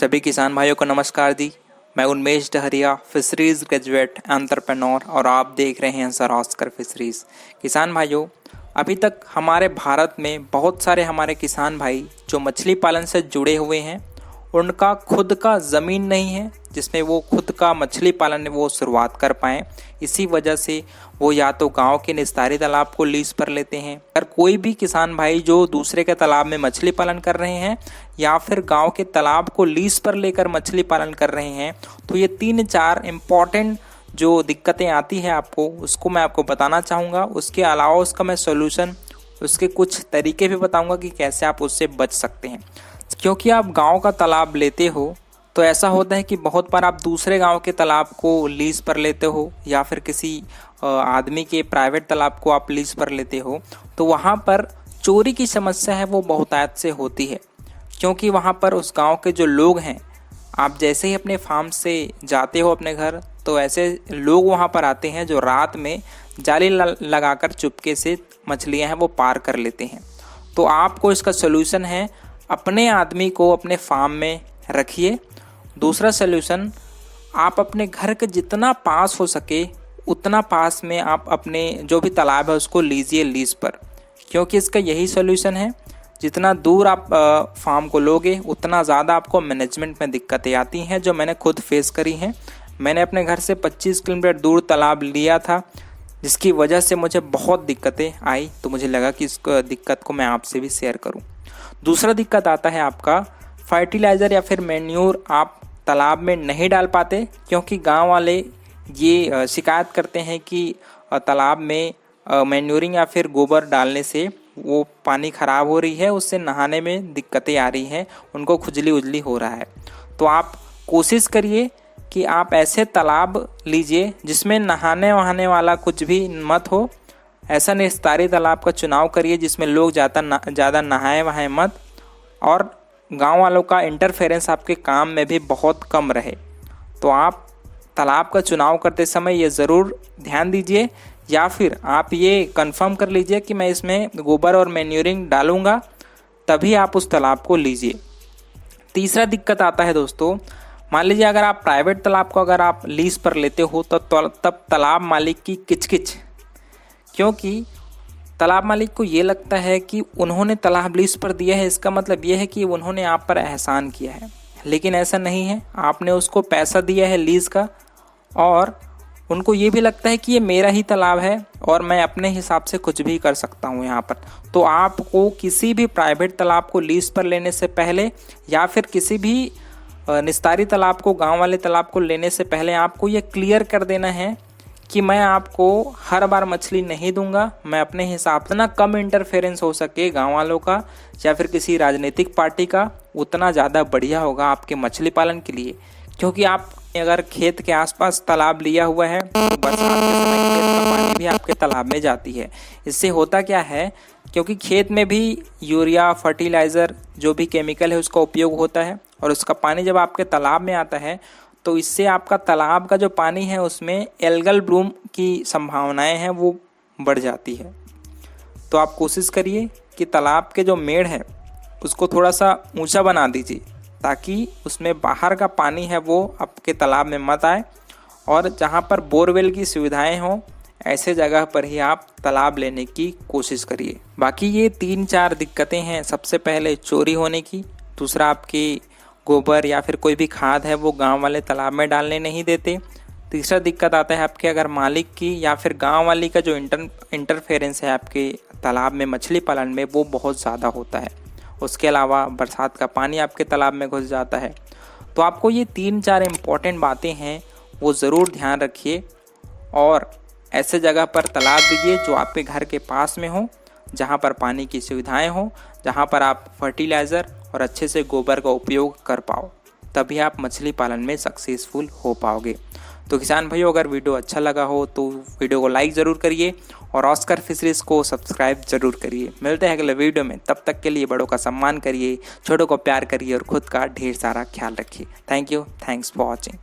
सभी किसान भाइयों को नमस्कार जी। मैं Unmesh Dahariya, fisheries graduate entrepreneur, और आप देख रहे हैं सर ऑस्कर फिशरीज। किसान भाइयों, अभी तक हमारे भारत में बहुत सारे हमारे किसान भाई जो मछली पालन से जुड़े हुए हैं, उनका खुद का ज़मीन नहीं है जिसमें वो खुद का मछली पालन वो शुरुआत कर पाएँ। इसी वजह से वो या तो गांव के निस्तारी तालाब को लीज पर लेते हैं। अगर कोई भी किसान भाई जो दूसरे के तालाब में मछली पालन कर रहे हैं या फिर गांव के तालाब को लीज पर लेकर मछली पालन कर रहे हैं, तो ये 3-4 इम्पॉर्टेंट जो दिक्कतें आती है आपको, उसको मैं आपको बताना चाहूँगा। उसके अलावा उसका मैं सोल्यूशन, उसके कुछ तरीके भी बताऊँगा कि कैसे आप उससे बच सकते हैं। क्योंकि आप गांव का तालाब लेते हो तो ऐसा होता है कि बहुत बार आप दूसरे गांव के तालाब को लीज पर लेते हो या फिर किसी आदमी के प्राइवेट तालाब को आप लीज पर लेते हो, तो वहाँ पर चोरी की समस्या है वो बहुतायत से होती है। क्योंकि वहाँ पर उस गांव के जो लोग हैं, आप जैसे ही अपने फार्म से जाते हो अपने घर, तो ऐसे लोग वहाँ पर आते हैं जो रात में जाली लगाकर चुपके से मछलियाँ हैं वो पार कर लेते हैं। तो आपको इसका सोल्यूशन है, अपने आदमी को अपने फार्म में रखिए। दूसरा सोल्यूशन, आप अपने घर के जितना पास हो सके उतना पास में आप अपने जो भी तालाब है उसको लीजिए लीज पर। क्योंकि इसका यही सोल्यूशन है, जितना दूर आप फार्म को लोगे उतना ज़्यादा आपको मैनेजमेंट में दिक्कतें आती हैं, जो मैंने खुद फेस करी हैं। मैंने अपने घर से 25 किलोमीटर दूर तालाब लिया था, जिसकी वजह से मुझे बहुत दिक्कतें आई। तो मुझे लगा कि इस दिक्कत को मैं आपसे भी शेयर करूं। दूसरा दिक्कत आता है आपका फर्टिलाइज़र या फिर मैन्योर आप तालाब में नहीं डाल पाते। क्योंकि गांव वाले ये शिकायत करते हैं कि तालाब में मैन्योरिंग या फिर गोबर डालने से वो पानी ख़राब हो रही है, उससे नहाने में दिक्कतें आ रही हैं, उनको खुजली उजली हो रहा है। तो आप कोशिश करिए कि आप ऐसे तालाब लीजिए जिसमें नहाने वहाने वाला कुछ भी मत हो। ऐसा निस्तारी तालाब का चुनाव करिए जिसमें लोग ज़्यादा नहाए वहाए मत, और गांव वालों का इंटरफेरेंस आपके काम में भी बहुत कम रहे। तो आप तालाब का चुनाव करते समय ये ज़रूर ध्यान दीजिए, या फिर आप ये कंफर्म कर लीजिए कि मैं इसमें गोबर और मैन्योरिंग डालूंगा, तभी आप उस तालाब को लीजिए। तीसरा दिक्कत आता है दोस्तों, मान लीजिए अगर आप प्राइवेट तालाब को अगर आप लीज पर लेते हो तो तब तालाब मालिक की किचकिच। क्योंकि तालाब मालिक को ये लगता है कि उन्होंने तालाब लीज पर दिया है, इसका मतलब ये है कि उन्होंने आप पर एहसान किया है। लेकिन ऐसा नहीं है, आपने उसको पैसा दिया है लीज का, और उनको ये भी लगता है कि ये मेरा ही तालाब है और मैं अपने हिसाब से कुछ भी कर सकता हूँ यहाँ पर। तो आपको किसी भी प्राइवेट तालाब को लीज पर लेने से पहले या फिर किसी भी निस्तारी तालाब को, गांव वाले तालाब को लेने से पहले आपको ये क्लियर कर देना है कि मैं आपको हर बार मछली नहीं दूंगा। मैं अपने हिसाब से ना कम इंटरफेरेंस हो सके गांव वालों का या फिर किसी राजनीतिक पार्टी का, उतना ज़्यादा बढ़िया होगा आपके मछली पालन के लिए। क्योंकि आप अगर खेत के आसपास तालाब लिया हुआ है तो बरसात के समय खेत का पानी भी आपके तालाब में जाती है। इससे होता क्या है, क्योंकि खेत में भी यूरिया, फर्टिलाइज़र जो भी केमिकल है उसका उपयोग होता है, और उसका पानी जब आपके तालाब में आता है तो इससे आपका तालाब का जो पानी है उसमें एल्गल ब्लूम की संभावनाएं हैं वो बढ़ जाती है। तो आप कोशिश करिए कि तालाब के जो मेड़ है उसको थोड़ा सा ऊंचा बना दीजिए, ताकि उसमें बाहर का पानी है वो आपके तालाब में मत आए। और जहाँ पर बोरवेल की सुविधाएं हों ऐसे जगह पर ही आप तालाब लेने की कोशिश करिए। बाकी ये 3-4 दिक्कतें हैं। सबसे पहले चोरी होने की, दूसरा आपकी गोबर या फिर कोई भी खाद है वो गांव वाले तालाब में डालने नहीं देते, तीसरा दिक्कत आता है आपके अगर मालिक की या फिर गांव वाली का जो इंटरफेरेंस है आपके तालाब में मछली पालन में वो बहुत ज़्यादा होता है। उसके अलावा बरसात का पानी आपके तालाब में घुस जाता है। तो आपको ये 3-4 इम्पॉर्टेंट बातें हैं वो ज़रूर ध्यान रखिए, और ऐसे जगह पर तालाब लीजिए जो आपके घर के पास में हो, जहाँ पर पानी की सुविधाएं हो, जहाँ पर आप फर्टिलाइज़र और अच्छे से गोबर का उपयोग कर पाओ, तभी आप मछली पालन में सक्सेसफुल हो पाओगे। तो किसान भाइयों, अगर वीडियो अच्छा लगा हो तो वीडियो को लाइक ज़रूर करिए और ऑस्कर फिशरीज को सब्सक्राइब ज़रूर करिए। मिलते हैं अगले वीडियो में, तब तक के लिए बड़ों का सम्मान करिए, छोटों को प्यार करिए और खुद का ढेर सारा ख्याल रखिए। Thank you, thanks for watching.